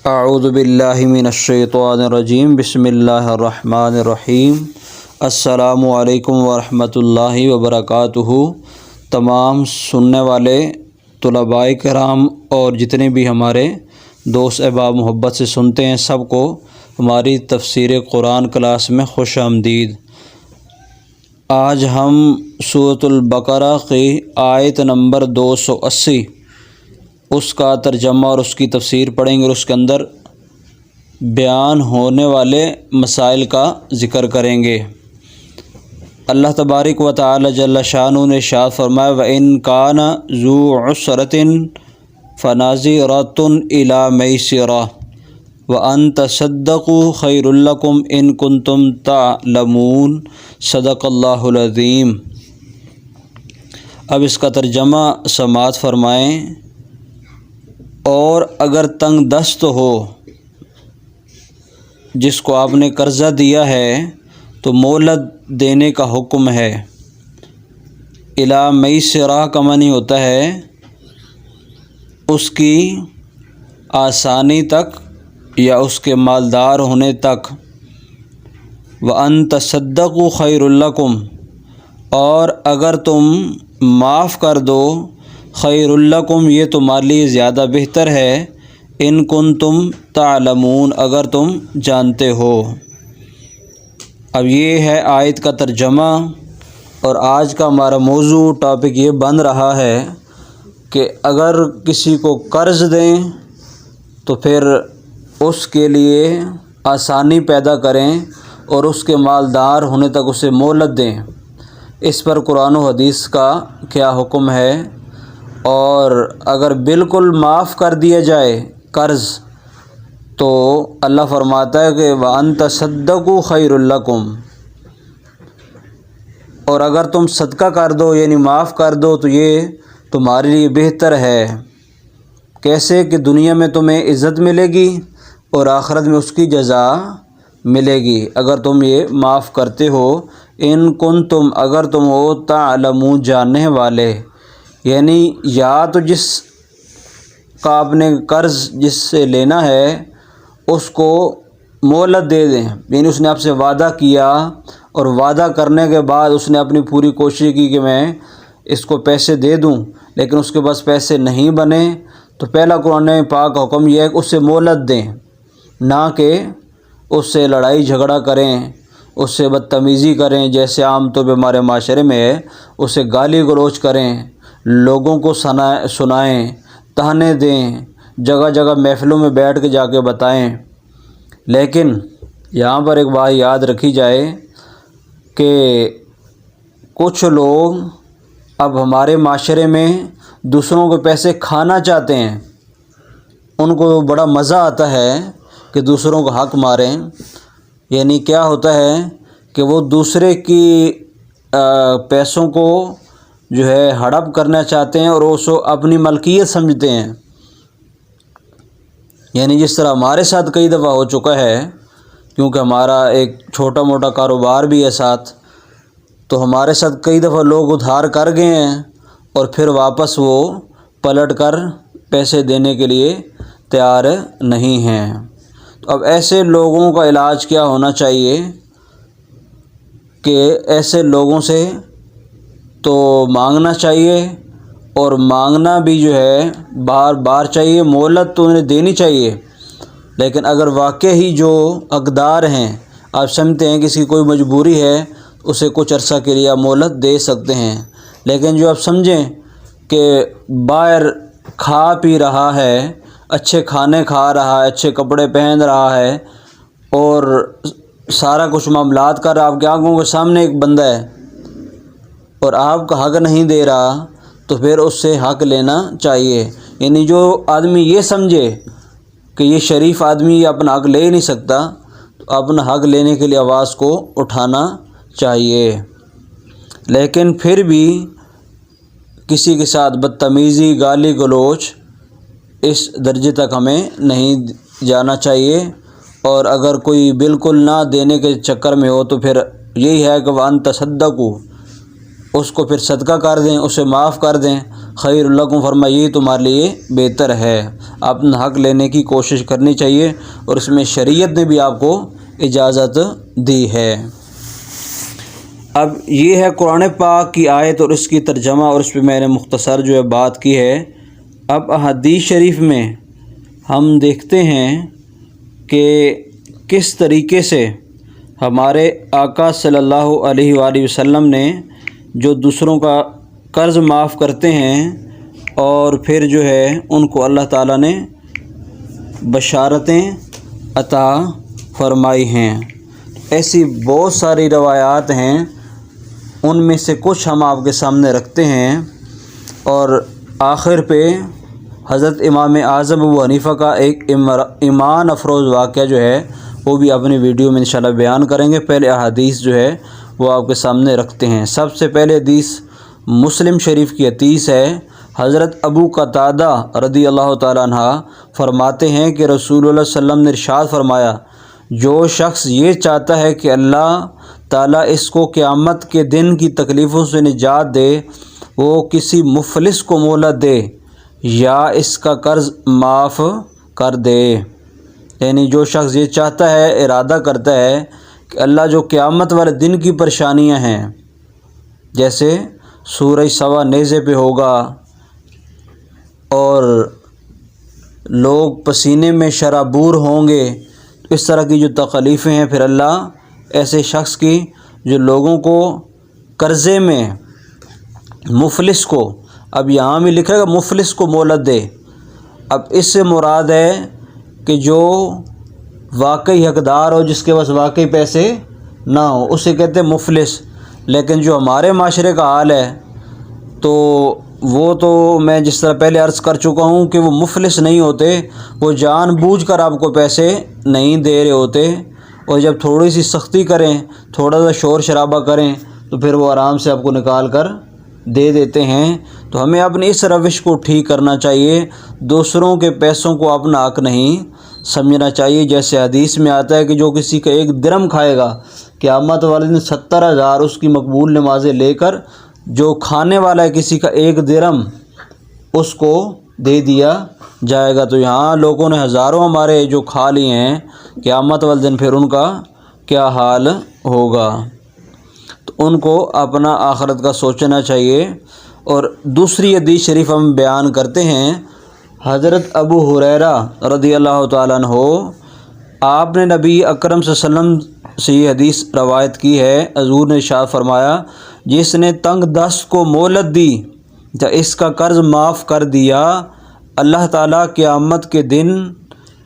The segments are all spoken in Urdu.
اعوذ باللہ من الشیطان الرجیم بسم اللہ الرحمن الرحیم۔ السلام علیکم ورحمۃ اللہ وبرکاتہ۔ تمام سننے والے طلباء کرام اور جتنے بھی ہمارے دوست احباب محبت سے سنتے ہیں سب کو ہماری تفسیر قرآن کلاس میں خوش آمدید۔ آج ہم سورۃ البقرہ کی آیت نمبر 280 اس کا ترجمہ اور اس کی تفسیر پڑھیں گے اور اس کے اندر بیان ہونے والے مسائل کا ذکر کریں گے۔ اللہ تبارک و تعالی جل شانہ نے ارشاد فرمایا وَإِن كَانَ ذُو عُسْرَةٍ فَنَظِرَةٌ إِلَىٰ مَيْسَرَةٍ وَأَن تَصَدَّقُوا خَيْرٌ لَكُمْ إِن كُنتُمْ تَعْلَمُونَ۔ صدق اللہ العظیم۔ اب اس کا ترجمہ سماعت فرمائیں۔ اور اگر تنگ دست ہو جس کو آپ نے قرضہ دیا ہے تو مہلت دینے کا حکم ہے۔ الی میسرہ کا معنی ہوتا ہے اس کی آسانی تک یا اس کے مالدار ہونے تک۔ وَأَن تَصَدَّقُوا خَيْرٌ لَكُمْ، اور اگر تم معاف کر دو خیر لکم، یہ تمہارے لیے زیادہ بہتر ہے۔ ان کنتم تعلمون، اگر تم جانتے ہو۔ اب یہ ہے آیت کا ترجمہ، اور آج کا ہمارا موضوع ٹاپک یہ بن رہا ہے کہ اگر کسی کو قرض دیں تو پھر اس کے لیے آسانی پیدا کریں اور اس کے مالدار ہونے تک اسے مہلت دیں۔ اس پر قرآن و حدیث کا کیا حکم ہے؟ اور اگر بالکل معاف کر دیا جائے قرض تو اللہ فرماتا ہے کہ وَأَن تَصَدَّقُوا خَيْرٌ لَكُمْ، اور اگر تم صدقہ کر دو یعنی معاف کر دو تو یہ تمہارے لیے بہتر ہے۔ کیسے کہ دنیا میں تمہیں عزت ملے گی اور آخرت میں اس کی جزا ملے گی اگر تم یہ معاف کرتے ہو۔ ان کنتم، اگر تم ہو تعلمون، جاننے والے، یعنی یا تو جس کا آپ نے قرض جس سے لینا ہے اس کو مہلت دے دیں، یعنی اس نے آپ سے وعدہ کیا اور وعدہ کرنے کے بعد اس نے اپنی پوری کوشش کی کہ میں اس کو پیسے دے دوں، لیکن اس کے پاس پیسے نہیں بنے، تو پہلا قرآن پاک کا حکم یہ ہے کہ اس سے مہلت دیں، نہ کہ اس سے لڑائی جھگڑا کریں، اس سے بدتمیزی کریں جیسے عام طور پہ ہمارے معاشرے میں ہے، اسے گالی گلوچ کریں، لوگوں کو سنائیں، تانے دیں، جگہ جگہ محفلوں میں بیٹھ کے جا کے بتائیں۔ لیکن یہاں پر ایک بات یاد رکھی جائے کہ کچھ لوگ اب ہمارے معاشرے میں دوسروں کے پیسے کھانا چاہتے ہیں، ان کو بڑا مزہ آتا ہے کہ دوسروں کو حق ماریں۔ یعنی کیا ہوتا ہے کہ وہ دوسرے کی پیسوں کو جو ہے ہڑپ کرنا چاہتے ہیں اور اس کو اپنی ملکیت سمجھتے ہیں۔ یعنی جس طرح ہمارے ساتھ کئی دفعہ ہو چکا ہے، کیونکہ ہمارا ایک چھوٹا موٹا کاروبار بھی ہے ساتھ، تو ہمارے ساتھ کئی دفعہ لوگ ادھار کر گئے ہیں اور پھر واپس وہ پلٹ کر پیسے دینے کے لیے تیار نہیں ہیں۔ تو اب ایسے لوگوں کا علاج کیا ہونا چاہیے کہ ایسے لوگوں سے تو مانگنا چاہیے، اور مانگنا بھی جو ہے بار بار چاہیے، مہلت تو انہیں دینی چاہیے، لیکن اگر واقع ہی جو حقدار ہیں آپ سمجھتے ہیں کسی کی کوئی مجبوری ہے اسے کچھ عرصہ کے لیے مہلت دے سکتے ہیں، لیکن جو آپ سمجھیں کہ باہر کھا پی رہا ہے، اچھے کھانے کھا رہا ہے، اچھے کپڑے پہن رہا ہے اور سارا کچھ معاملات کر رہا، آپ کی آنکھوں کے سامنے ایک بندہ ہے اور آپ کا حق نہیں دے رہا، تو پھر اس سے حق لینا چاہیے۔ یعنی جو آدمی یہ سمجھے کہ یہ شریف آدمی یہ اپنا حق لے ہی نہیں سکتا، تو اپنا حق لینے کے لیے آواز کو اٹھانا چاہیے۔ لیکن پھر بھی کسی کے ساتھ بدتمیزی، گالی گلوچ، اس درجے تک ہمیں نہیں جانا چاہیے، اور اگر کوئی بالکل نہ دینے کے چکر میں ہو تو پھر یہی ہے کہ وَأَن تَصَدَّقُوا، اس کو پھر صدقہ کر دیں، اسے معاف کر دیں، خیر لکم، فرمایا یہ تمہارے لیے بہتر ہے۔ اپنا حق لینے کی کوشش کرنی چاہیے، اور اس میں شریعت نے بھی آپ کو اجازت دی ہے۔ اب یہ ہے قرآن پاک کی آیت اور اس کی ترجمہ، اور اس پہ میں نے مختصر جو ہے بات کی ہے۔ اب احادیث شریف میں ہم دیکھتے ہیں کہ کس طریقے سے ہمارے آقا صلی اللہ علیہ وآلہ وسلم نے جو دوسروں کا قرض معاف کرتے ہیں، اور پھر جو ہے ان کو اللہ تعالیٰ نے بشارتیں عطا فرمائی ہیں۔ ایسی بہت ساری روایات ہیں، ان میں سے کچھ ہم آپ کے سامنے رکھتے ہیں، اور آخر پہ حضرت امام اعظم ابو حنیفہ کا ایک ایمان افروز واقعہ جو ہے وہ بھی اپنی ویڈیو میں انشاءاللہ بیان کریں گے۔ پہلے احادیث جو ہے وہ آپ کے سامنے رکھتے ہیں۔ سب سے پہلے حدیث مسلم شریف کی حدیث ہے۔ حضرت ابو قتادہ رضی اللہ تعالیٰ عنہ فرماتے ہیں کہ رسول اللہ صلی اللہ علیہ وسلم نے ارشاد فرمایا، جو شخص یہ چاہتا ہے کہ اللہ تعالیٰ اس کو قیامت کے دن کی تکلیفوں سے نجات دے، وہ کسی مفلس کو مہلت دے یا اس کا قرض معاف کر دے۔ یعنی جو شخص یہ چاہتا ہے، ارادہ کرتا ہے کہ اللہ جو قیامت والے دن کی پریشانیاں ہیں، جیسے سورج سوا نیزے پہ ہوگا اور لوگ پسینے میں شرابور ہوں گے، اس طرح کی جو تکلیفیں ہیں، پھر اللہ ایسے شخص کی جو لوگوں کو قرضے میں مفلس کو، اب یہاں بھی لکھا گا مفلس کو مہلت دے۔ اب اس سے مراد ہے کہ جو واقعی حقدار ہو، جس کے پاس واقعی پیسے نہ ہو، اسے کہتے ہیں مفلس۔ لیکن جو ہمارے معاشرے کا حال ہے تو وہ تو میں جس طرح پہلے عرض کر چکا ہوں کہ وہ مفلس نہیں ہوتے، وہ جان بوجھ کر آپ کو پیسے نہیں دے رہے ہوتے، اور جب تھوڑی سی سختی کریں، تھوڑا سا شور شرابہ کریں تو پھر وہ آرام سے آپ کو نکال کر دے دیتے ہیں۔ تو ہمیں اپنی اس روش کو ٹھیک کرنا چاہیے، دوسروں کے پیسوں کو اپنا حق نہیں سمجھنا چاہیے۔ جیسے حدیث میں آتا ہے کہ جو کسی کا 1 درم کھائے گا، قیامت والے دن 70,000 اس کی مقبول نمازیں لے کر جو کھانے والا ہے کسی کا 1 درم اس کو دے دیا جائے گا۔ تو یہاں لوگوں نے ہزاروں ہمارے جو کھا لیے ہیں، قیامت والے دن پھر ان کا کیا حال ہوگا؟ تو ان کو اپنا آخرت کا سوچنا چاہیے۔ اور دوسری حدیث شریف ہم بیان کرتے ہیں، حضرت ابو ہریرہ رضی اللہ تعالیٰ عنہ، آپ نے نبی اکرم صلی اللہ علیہ وسلم سے یہ حدیث روایت کی ہے، حضور نے ارشاد فرمایا، جس نے تنگ دست کو مہلت دی یا اس کا قرض معاف کر دیا، اللہ تعالیٰ قیامت کے دن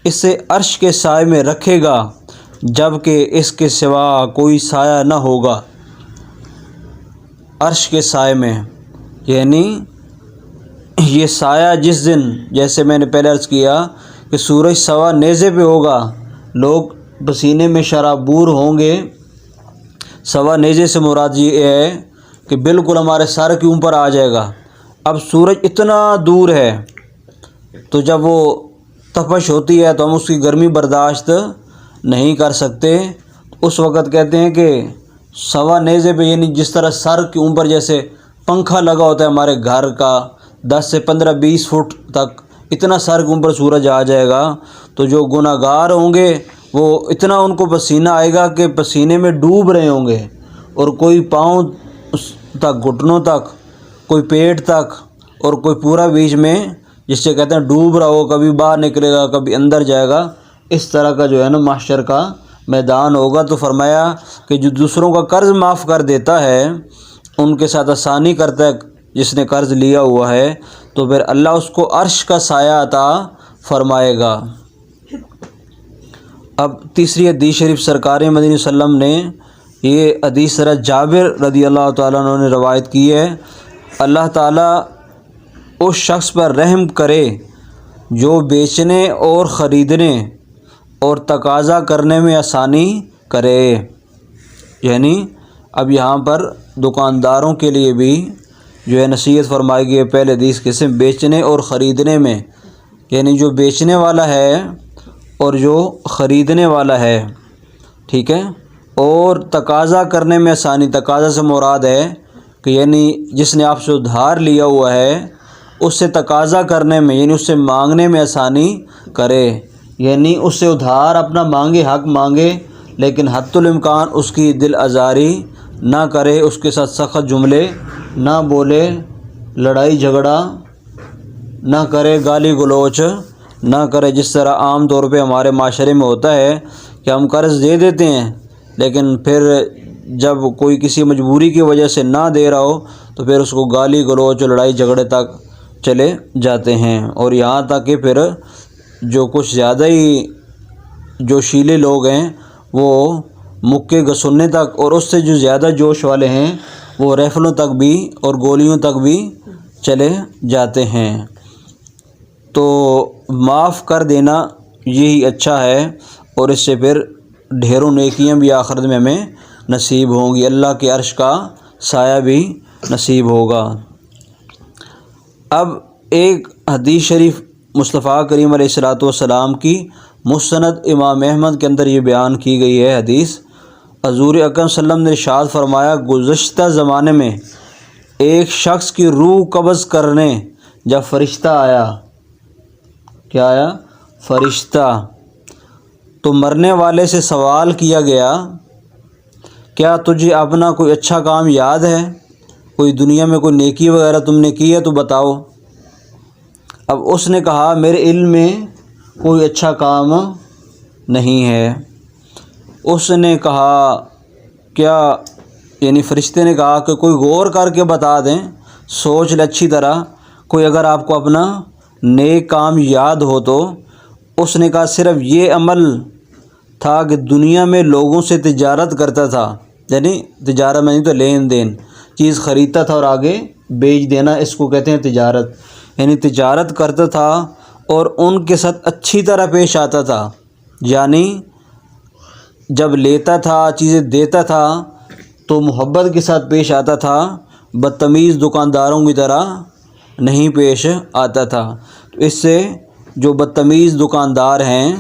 اسے عرش کے سائے میں رکھے گا، جب کہ اس کے سوا کوئی سایہ نہ ہوگا۔ عرش کے سائے میں، یعنی یہ سایہ جس دن، جیسے میں نے پہلے عرض کیا کہ سورج سوا نیزے پہ ہوگا، لوگ پسینے میں شرابور ہوں گے۔ سوا نیزے سے مراد یہ ہے کہ بالکل ہمارے سر کے اوپر آ جائے گا۔ اب سورج اتنا دور ہے، تو جب وہ تپش ہوتی ہے تو ہم اس کی گرمی برداشت نہیں کر سکتے۔ اس وقت کہتے ہیں کہ سوا نیزے پہ، یعنی جس طرح سر کے اوپر جیسے پنکھا لگا ہوتا ہے ہمارے گھر کا، 10 سے 15-20 فٹ تک اتنا سر کے اوپر سورج آ جائے گا، تو جو گناہ گار ہوں گے وہ اتنا ان کو پسینہ آئے گا کہ پسینے میں ڈوب رہے ہوں گے، اور کوئی پاؤں تک، گھٹنوں تک، کوئی پیٹ تک، اور کوئی پورا بیچ میں، جس سے کہتے ہیں ڈوب رہا ہو، کبھی باہر نکلے گا کبھی اندر جائے گا، اس طرح کا جو ہے نا محشر کا میدان ہوگا۔ تو فرمایا کہ جو دوسروں کا قرض معاف کر دیتا ہے، ان کے ساتھ آسانی کرتا ہے جس نے قرض لیا ہوا ہے، تو پھر اللہ اس کو عرش کا سایہ عطا فرمائے گا۔ اب تیسری حدیث شریف سرکار مدینہ صلی اللہ علیہ وسلم نے یہ حدیث حضرت جابر رضی اللہ تعالیٰ عنہ نے روایت کی ہے، اللہ تعالیٰ اس شخص پر رحم کرے جو بیچنے اور خریدنے اور تقاضا کرنے میں آسانی کرے۔ یعنی اب یہاں پر دکانداروں کے لیے بھی جو ہے نصیحت فرمائی گئی ہے۔ پہلے حدیث قسم بیچنے اور خریدنے میں، یعنی جو بیچنے والا ہے اور جو خریدنے والا ہے، ٹھیک ہے، اور تقاضا کرنے میں آسانی۔ تقاضا سے مراد ہے کہ یعنی جس نے آپ سے ادھار لیا ہوا ہے اس سے تقاضا کرنے میں یعنی اس سے مانگنے میں آسانی کرے، یعنی اس سے ادھار اپنا مانگے، حق مانگے، لیکن حتی الامکان اس کی دل آزاری نہ کرے، اس کے ساتھ سخت جملے نہ بولے، لڑائی جھگڑا نہ کرے، گالی گلوچ نہ کرے، جس طرح عام طور پہ ہمارے معاشرے میں ہوتا ہے کہ ہم قرض دے دیتے ہیں لیکن پھر جب کوئی کسی مجبوری کی وجہ سے نہ دے رہا ہو تو پھر اس کو گالی گلوچ لڑائی جھگڑے تک چلے جاتے ہیں، اور یہاں تک کہ پھر جو کچھ زیادہ ہی جو شیلے لوگ ہیں وہ مکے گھسنے تک، اور اس سے جو زیادہ جوش والے ہیں وہ ریفلوں تک بھی اور گولیوں تک بھی چلے جاتے ہیں۔ تو معاف کر دینا یہی اچھا ہے، اور اس سے پھر ڈھیروں نیکیاں بھی آخرت میں ہمیں نصیب ہوں گی، اللہ کے عرش کا سایہ بھی نصیب ہوگا۔ اب ایک حدیث شریف مصطفیٰ کریم علیہ الصلوۃ والسلام کی مسند امام احمد کے اندر یہ بیان کی گئی ہے حدیث۔ حضور اکرم صلی اللہ علیہ وسلم نے ارشاد فرمایا، گزشتہ زمانے میں ایک شخص کی روح قبض کرنے جب فرشتہ آیا، کیا آیا؟ فرشتہ، تو مرنے والے سے سوال کیا گیا، کیا تجھے اپنا کوئی اچھا کام یاد ہے؟ کوئی دنیا میں کوئی نیکی وغیرہ تم نے کی ہے تو بتاؤ۔ اب اس نے کہا، میرے علم میں کوئی اچھا کام نہیں ہے۔ اس نے کہا کیا، یعنی فرشتے نے کہا کہ کوئی غور کر کے بتا دیں، سوچ لے اچھی طرح، کوئی اگر آپ کو اپنا نیک کام یاد ہو تو۔ اس نے کہا صرف یہ عمل تھا کہ دنیا میں لوگوں سے تجارت کرتا تھا، یعنی تجارت میں نہیں تو لین دین، چیز خریدتا تھا اور آگے بیچ دینا، اس کو کہتے ہیں تجارت، یعنی تجارت کرتا تھا اور ان کے ساتھ اچھی طرح پیش آتا تھا، یعنی جب لیتا تھا چیزیں دیتا تھا تو محبت کے ساتھ پیش آتا تھا، بدتمیز دکانداروں کی طرح نہیں پیش آتا تھا۔ تو اس سے جو بدتمیز دکاندار ہیں،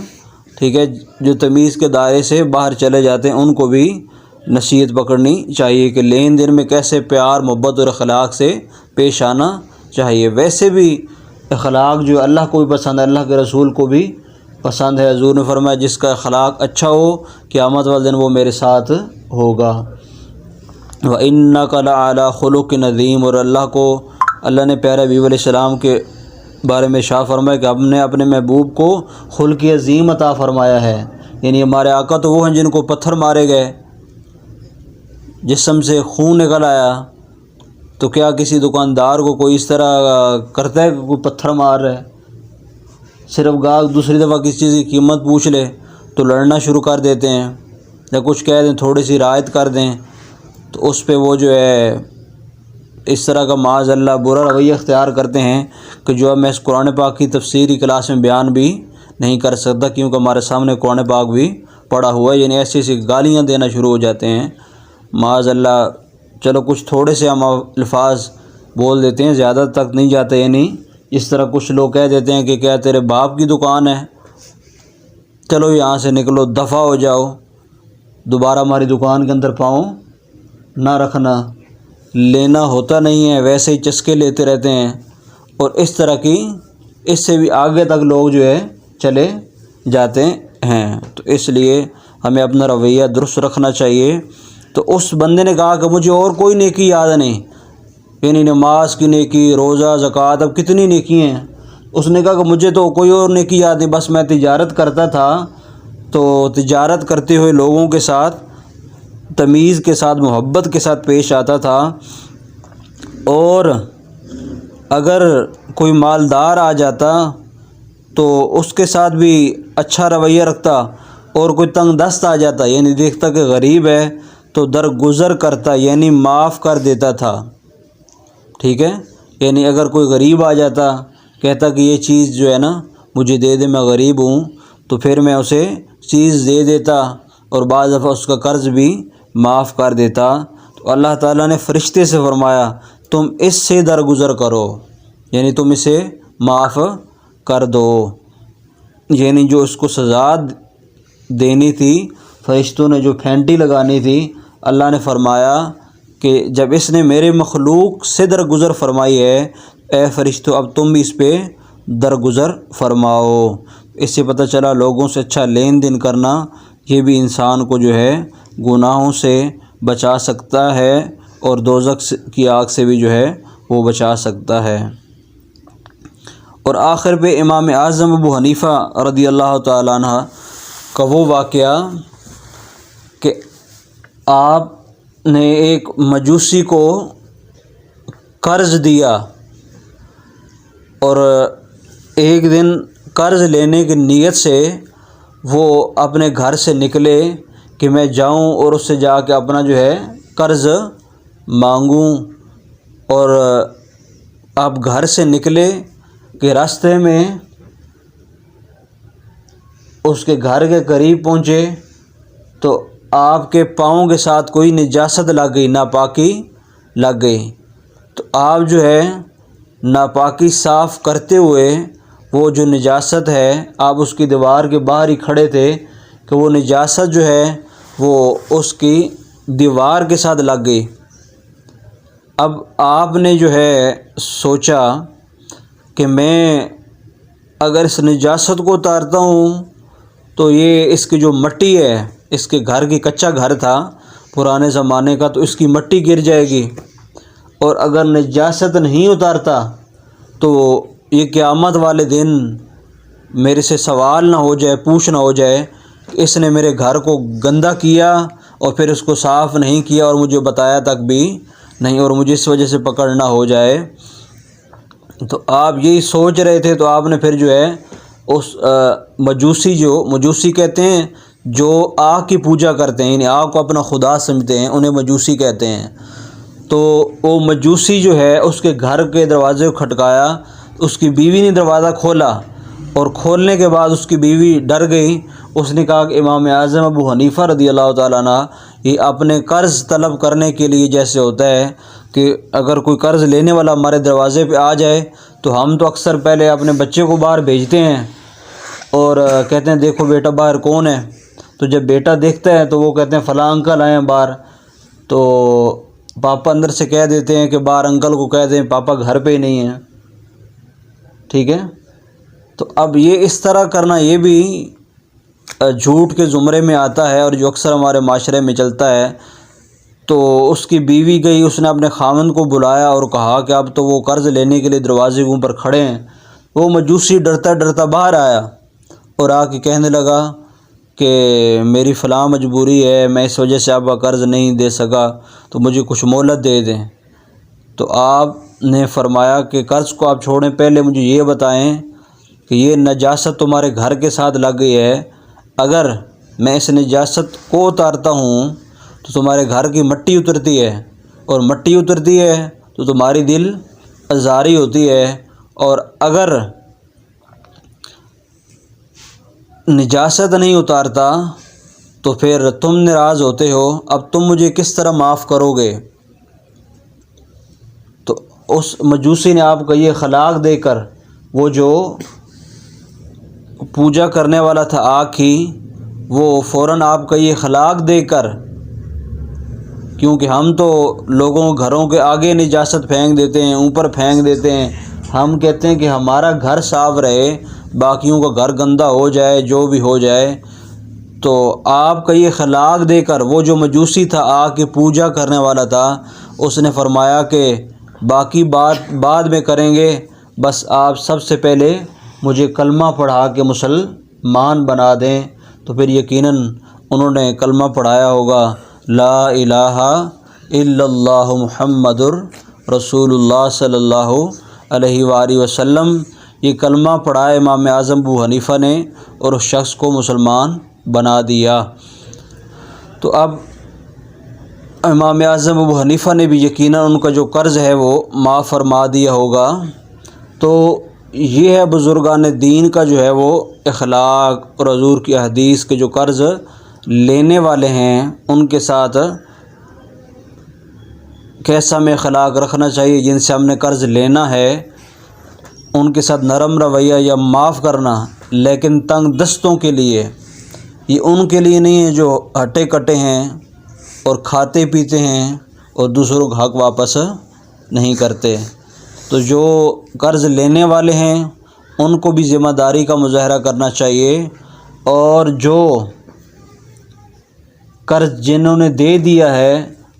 ٹھیک ہے، جو تمیز کے دائرے سے باہر چلے جاتے ہیں، ان کو بھی نصیحت پکڑنی چاہیے کہ لین دین میں کیسے پیار محبت اور اخلاق سے پیش آنا چاہیے۔ ویسے بھی اخلاق جو اللہ کو بھی پسند ہے، اللہ کے رسول کو بھی پسند ہے۔ حضور نے فرمایا جس کا اخلاق اچھا ہو قیامت والے دن وہ میرے ساتھ ہوگا۔ وَإِنَّكَ لَعَلَىٰ خُلُقٍ عَظِيمٍ، اور اللہ نے پیارے حبیب علیہ السلام کے بارے میں ارشاد فرمایا کہ ہم نے اپنے محبوب کو خلق عظیم عطا فرمایا ہے، یعنی ہمارے آقا تو وہ ہیں جن کو پتھر مارے گئے، جسم سے خون نکل آیا، تو کیا کسی دکاندار کو کوئی اس طرح کرتا ہے کہ کوئی پتھر مار رہا ہے؟ صرف گاہک دوسری دفعہ کسی چیز کی قیمت پوچھ لے تو لڑنا شروع کر دیتے ہیں، یا کچھ کہہ دیں تھوڑی سی رعایت کر دیں تو اس پہ وہ جو ہے اس طرح کا معاذ اللہ برا رویہ اختیار کرتے ہیں کہ جو اب میں اس قرآن پاک کی تفسیری کلاس میں بیان بھی نہیں کر سکتا، کیونکہ ہمارے سامنے قرآن پاک بھی پڑا ہوا ہے، یعنی ایسی ایسی گالیاں دینا شروع ہو جاتے ہیں معاذ اللہ۔ چلو کچھ تھوڑے سے ہم الفاظ بول دیتے ہیں، زیادہ تک نہیں جاتے، یعنی اس طرح کچھ لوگ کہہ دیتے ہیں کہ کیا تیرے باپ کی دکان ہے، چلو یہاں سے نکلو، دفع ہو جاؤ، دوبارہ ہماری دکان کے اندر پاؤں نہ رکھنا۔ لینا ہوتا نہیں ہے، ویسے ہی چسکے لیتے رہتے ہیں، اور اس طرح کی اس سے بھی آگے تک لوگ جو ہے چلے جاتے ہیں۔ تو اس لیے ہمیں اپنا رویہ درست رکھنا چاہیے۔ تو اس بندے نے کہا کہ مجھے اور کوئی نیکی یاد نہیں، یعنی نماز کی نیکی، روزہ، زکوٰۃ، اب کتنی نیکی ہیں۔ اس نے کہا کہ مجھے تو کوئی اور نیکی یاد نہیں، بس میں تجارت کرتا تھا، تو تجارت کرتے ہوئے لوگوں کے ساتھ تمیز کے ساتھ محبت کے ساتھ پیش آتا تھا، اور اگر کوئی مالدار آ جاتا تو اس کے ساتھ بھی اچھا رویہ رکھتا، اور کوئی تنگ دست آ جاتا یعنی دیکھتا کہ غریب ہے تو درگزر کرتا، یعنی معاف کر دیتا تھا، ٹھیک ہے، یعنی اگر کوئی غریب آ جاتا کہتا کہ یہ چیز جو ہے نا مجھے دے دے، میں غریب ہوں، تو پھر میں اسے چیز دے دیتا، اور بعض دفعہ اس کا قرض بھی معاف کر دیتا۔ تو اللہ تعالیٰ نے فرشتے سے فرمایا تم اس سے درگزر کرو، یعنی تم اسے معاف کر دو، یعنی جو اس کو سزا دینی تھی، فرشتوں نے جو پھینٹی لگانی تھی، اللہ نے فرمایا کہ جب اس نے میرے مخلوق سے درگزر فرمائی ہے اے فرشتوں اب تم بھی اس پہ درگزر فرماؤ۔ اس سے پتہ چلا لوگوں سے اچھا لین دین کرنا یہ بھی انسان کو جو ہے گناہوں سے بچا سکتا ہے اور دوزخ کی آگ سے بھی جو ہے وہ بچا سکتا ہے۔ اور آخر پہ امام اعظم ابو حنیفہ رضی اللہ تعالیٰ عنہ کا وہ واقعہ کہ آپ نے ایک مجوسی کو قرض دیا اور ایک دن قرض لینے کی نیت سے وہ اپنے گھر سے نکلے کہ میں جاؤں اور اس سے جا کے اپنا جو ہے قرض مانگوں، اور آپ گھر سے نکلے کہ راستے میں اس کے گھر کے قریب پہنچے تو آپ کے پاؤں کے ساتھ کوئی نجاست لگ گئی، ناپاکی لگ گئی۔ تو آپ جو ہے ناپاکی صاف کرتے ہوئے وہ جو نجاست ہے آپ اس کی دیوار کے باہر ہی کھڑے تھے کہ وہ نجاست جو ہے وہ اس کی دیوار کے ساتھ لگ گئی۔ اب آپ نے جو ہے سوچا کہ میں اگر اس نجاست کو اتارتا ہوں تو یہ اس کی جو مٹی ہے، اس کے گھر کی کچا گھر تھا پرانے زمانے کا، تو اس کی مٹی گر جائے گی، اور اگر نجاست نہیں اتارتا تو یہ قیامت والے دن میرے سے سوال نہ ہو جائے، پوچھ نہ ہو جائے کہ اس نے میرے گھر کو گندا کیا اور پھر اس کو صاف نہیں کیا اور مجھے بتایا تک بھی نہیں، اور مجھے اس وجہ سے پکڑنا ہو جائے۔ تو آپ یہی سوچ رہے تھے، تو آپ نے پھر جو ہے اس مجوسی کہتے ہیں جو آگ کی پوجا کرتے ہیں، یعنی آگ کو اپنا خدا سمجھتے ہیں، انہیں مجوسی کہتے ہیں۔ تو وہ مجوسی جو ہے اس کے گھر کے دروازے کو کھٹکایا، اس کی بیوی نے دروازہ کھولا، اور کھولنے کے بعد اس کی بیوی ڈر گئی۔ اس نے کہا کہ امام اعظم ابو حنیفہ رضی اللہ تعالیٰ عنہ یہ اپنے قرض طلب کرنے کے لیے جیسے ہوتا ہے کہ اگر کوئی قرض لینے والا ہمارے دروازے پہ آ جائے تو ہم تو اکثر پہلے اپنے بچے کو باہر بھیجتے ہیں اور کہتے ہیں دیکھو بیٹا باہر کون ہے، تو جب بیٹا دیکھتا ہے تو وہ کہتے ہیں فلاں انکل آئے ہیں باہر، تو پاپا اندر سے کہہ دیتے ہیں کہ باہر انکل کو کہہ دیں پاپا گھر پہ ہی نہیں ہیں، ٹھیک ہے۔ تو اب یہ اس طرح کرنا یہ بھی جھوٹ کے زمرے میں آتا ہے، اور جو اکثر ہمارے معاشرے میں چلتا ہے۔ تو اس کی بیوی گئی، اس نے اپنے خاوند کو بلایا اور کہا کہ اب تو وہ قرض لینے کے لیے دروازے کے اوپر کھڑے ہیں۔ وہ مجوسی ڈرتا ڈرتا باہر آیا اور آ کے کہنے لگا کہ میری فلاں مجبوری ہے، میں اس وجہ سے آپ کا قرض نہیں دے سکا، تو مجھے کچھ مہلت دے دیں۔ تو آپ نے فرمایا کہ قرض کو آپ چھوڑیں، پہلے مجھے یہ بتائیں کہ یہ نجاست تمہارے گھر کے ساتھ لگ گئی ہے، اگر میں اس نجاست کو اتارتا ہوں تو تمہارے گھر کی مٹی اترتی ہے، اور مٹی اترتی ہے تو تمہاری دل آزاری ہوتی ہے، اور اگر نجاست نہیں اتارتا تو پھر تم ناراض ہوتے ہو، اب تم مجھے کس طرح معاف کرو گے؟ تو اس مجوسی نے آپ کا یہ اخلاق دے کر، وہ جو پوجا کرنے والا تھا آگ کی، وہ فوراً آپ کا یہ اخلاق دے کر، کیونکہ ہم تو لوگوں گھروں کے آگے نجاست پھینک دیتے ہیں، اوپر پھینک دیتے ہیں، ہم کہتے ہیں کہ ہمارا گھر صاف رہے، باقیوں کا گھر گندا ہو جائے، جو بھی ہو جائے۔ تو آپ کا یہ اخلاق دے کر وہ جو مجوسی تھا، آگ کی پوجا کرنے والا تھا، اس نے فرمایا کہ باقی بات بعد میں کریں گے، بس آپ سب سے پہلے مجھے کلمہ پڑھا کے مسلمان بنا دیں۔ تو پھر یقیناً انہوں نے کلمہ پڑھایا ہوگا، لا الہ الا اللہ محمد رسول اللہ صلی اللہ علیہ وآلہ وسلم۔ یہ کلمہ پڑھائے امام اعظم ابو حنیفہ نے اور اس شخص کو مسلمان بنا دیا۔ تو اب امام اعظم ابو حنیفہ نے بھی یقیناً ان کا جو قرض ہے وہ معاف فرما دیا ہوگا۔ تو یہ ہے بزرگان دین کا جو ہے وہ اخلاق، اور حضور کی حدیث کے جو قرض لینے والے ہیں ان کے ساتھ کیسا میں اخلاق رکھنا چاہیے، جن سے ہم نے قرض لینا ہے ان کے ساتھ نرم رویہ یا معاف کرنا، لیکن تنگ دستوں کے لیے، یہ ان کے لیے نہیں ہے جو ہٹے کٹے ہیں اور کھاتے پیتے ہیں اور دوسروں کا حق واپس نہیں کرتے۔ تو جو قرض لینے والے ہیں ان کو بھی ذمہ داری کا مظاہرہ کرنا چاہیے، اور جو قرض جنہوں نے دے دیا ہے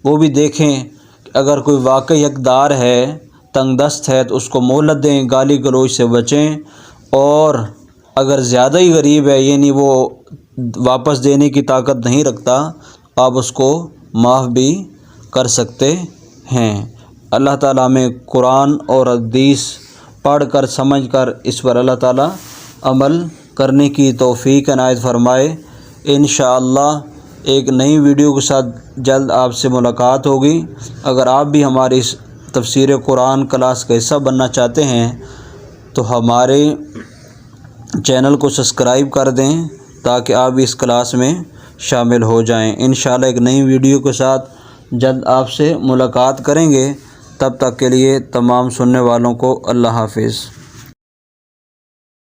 وہ بھی دیکھیں کہ اگر کوئی واقعی حقدار ہے، تنگ دست ہے، تو اس کو مہلت دیں، گالی گلوچ سے بچیں، اور اگر زیادہ ہی غریب ہے یعنی وہ واپس دینے کی طاقت نہیں رکھتا، آپ اس کو معاف بھی کر سکتے ہیں۔ اللہ تعالیٰ ہمیں قرآن اور حدیث پڑھ کر سمجھ کر اس پر اللہ تعالیٰ عمل کرنے کی توفیق عنایت فرمائے۔ انشاءاللہ ایک نئی ویڈیو کے ساتھ جلد آپ سے ملاقات ہوگی۔ اگر آپ بھی ہماری اس تفسیر قرآن کلاس کا حصہ بننا چاہتے ہیں تو ہمارے چینل کو سبسکرائب کر دیں تاکہ آپ بھی اس کلاس میں شامل ہو جائیں۔ انشاءاللہ ایک نئی ویڈیو کے ساتھ جلد آپ سے ملاقات کریں گے۔ تب تک کے لیے تمام سننے والوں کو اللہ حافظ۔